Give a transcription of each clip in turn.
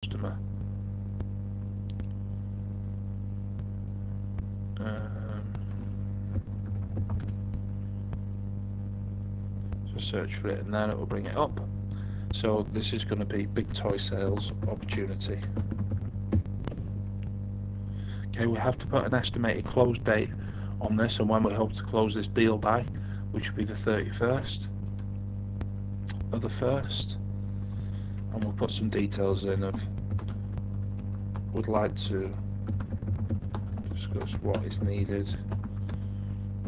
customer. So search for it and then it will bring it up. So this is going to be big toy sales opportunity. Okay, we have to put an estimated close date on this and when we hope to close this deal by, which will be the 31st of the 1st. And we'll put some details in of would like to discuss what is needed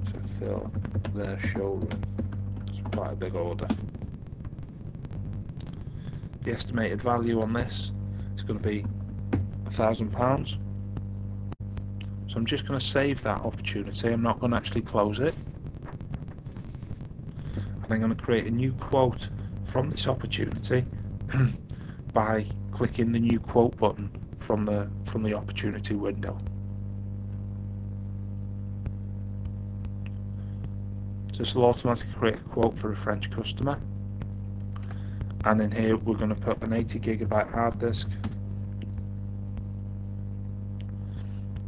to fill their showroom. It's quite a big order. The estimated value on this is going to be £1,000. So I'm just going to save that opportunity. I'm not going to actually close it. And I'm going to create a new quote from this opportunity by clicking the new quote button from the opportunity window. So this will automatically create a quote for a French customer. And in here we're going to put an 80GB hard disk.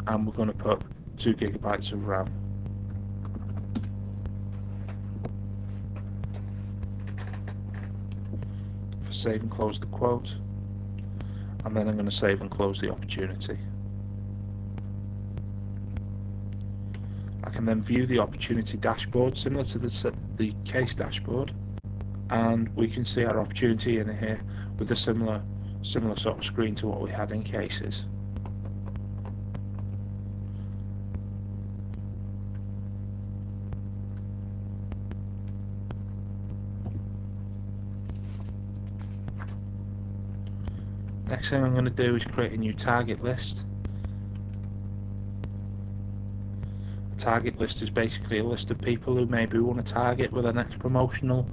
And we're going to put 2GB of RAM. For save and close the quote, and then I'm going to save and close the opportunity. I can then view the opportunity dashboard similar to the case dashboard, and we can see our opportunity in here with a similar sort of screen to what we had in cases. Next thing I'm going to do is create a new target list. A target list is basically a list of people who maybe we want to target with our next promotional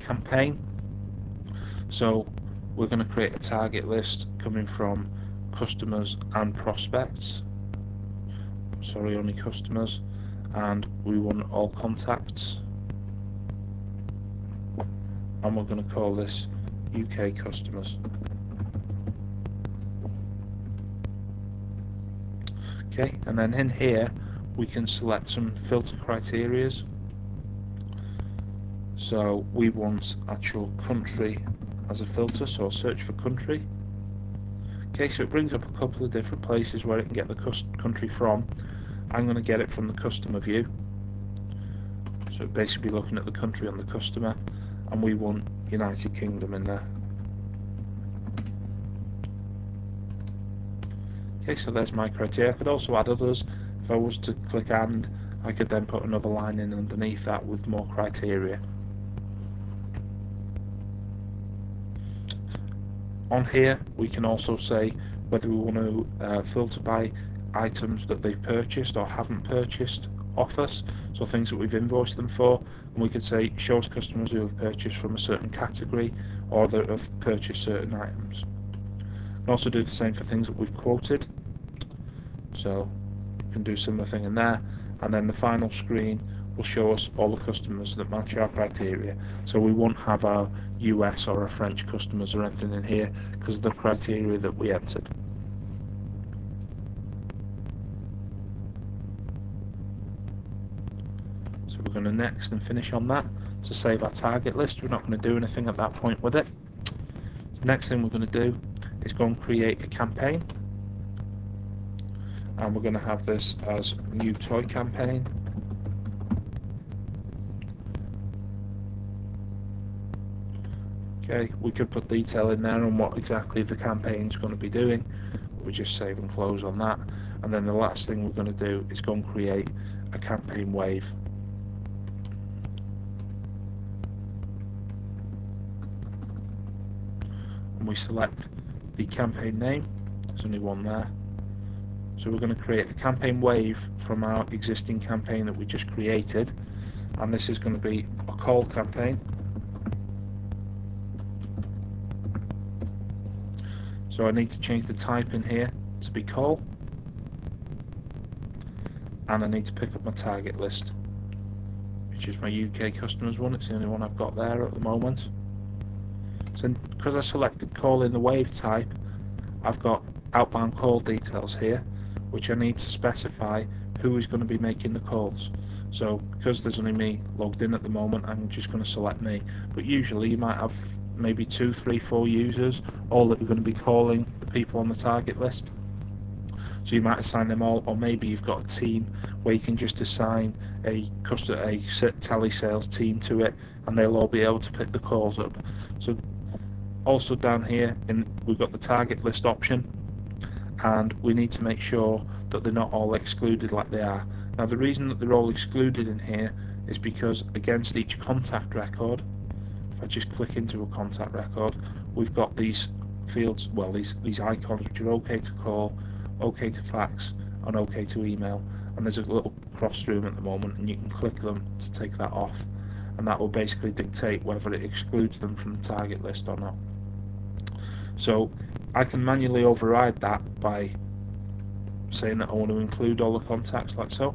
campaign. So we're going to create a target list coming from customers and prospects. Sorry, only customers, and we want all contacts. And we're going to call this UK customers. Okay, and then in here we can select some filter criterias. So we want actual country as a filter, so I'll search for country. Okay, so it brings up a couple of different places where it can get the country from. I'm going to get it from the customer view. So basically looking at the country on the customer, and we want United Kingdom in there. Okay, so there's my criteria. I could also add others. If I was to click and, I could then put another line in underneath that with more criteria. On here we can also say whether we want to filter by items that they've purchased or haven't purchased off us, so things that we've invoiced them for, and we could say show us customers who have purchased from a certain category or that have purchased certain items. We can also do the same for things that we've quoted, so you can do a similar thing in there, and then the final screen will show us all the customers that match our criteria. So we won't have our US or our French customers or anything in here because of the criteria that we entered. So we're going to next and finish on that to save our target list. We're not going to do anything at that point with it. The next thing we're going to do is go and create a campaign, and we're going to have this as new toy campaign. Okay, we could put detail in there on what exactly the campaign is going to be doing. We just save and close on that, and then the last thing we're going to do is go and create a campaign wave. And we select the campaign name. There's only one there. So we're going to create a campaign wave from our existing campaign that we just created, and this is going to be a call campaign. So I need to change the type in here to be call, and I need to pick up my target list, which is my UK customers one. It's the only one I've got there at the moment. So because I selected call in the wave type, I've got outbound call details here, which I need to specify who is going to be making the calls. So because there's only me logged in at the moment, I'm just going to select me. But usually you might have maybe 2, 3, 4 users, all that are going to be calling the people on the target list. So you might assign them all, or maybe you've got a team where you can just assign a telesales team to it, and they'll all be able to pick the calls up. So also down here, we've got the target list option, and we need to make sure that they're not all excluded like they are. Now the reason that they're all excluded in here is because against each contact record, if I just click into a contact record, we've got these fields, well, these icons, which are OK to call, OK to fax, and OK to email. And there's a little cross through them at the moment, and you can click them to take that off, and that will basically dictate whether it excludes them from the target list or not. So I can manually override that by saying that I want to include all the contacts, like so.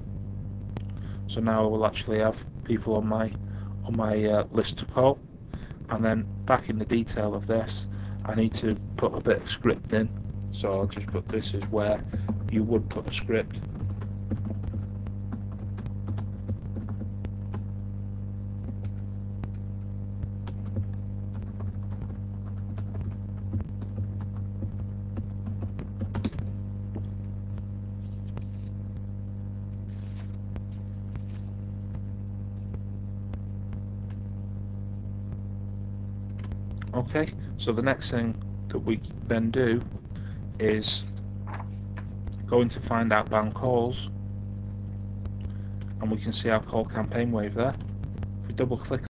So now I will actually have people on my list to call. And then back in the detail of this, I need to put a bit of script in. So I'll just put this is where you would put a script. Okay, so the next thing that we then do is go into find outbound calls, and we can see our call campaign wave there. If we double click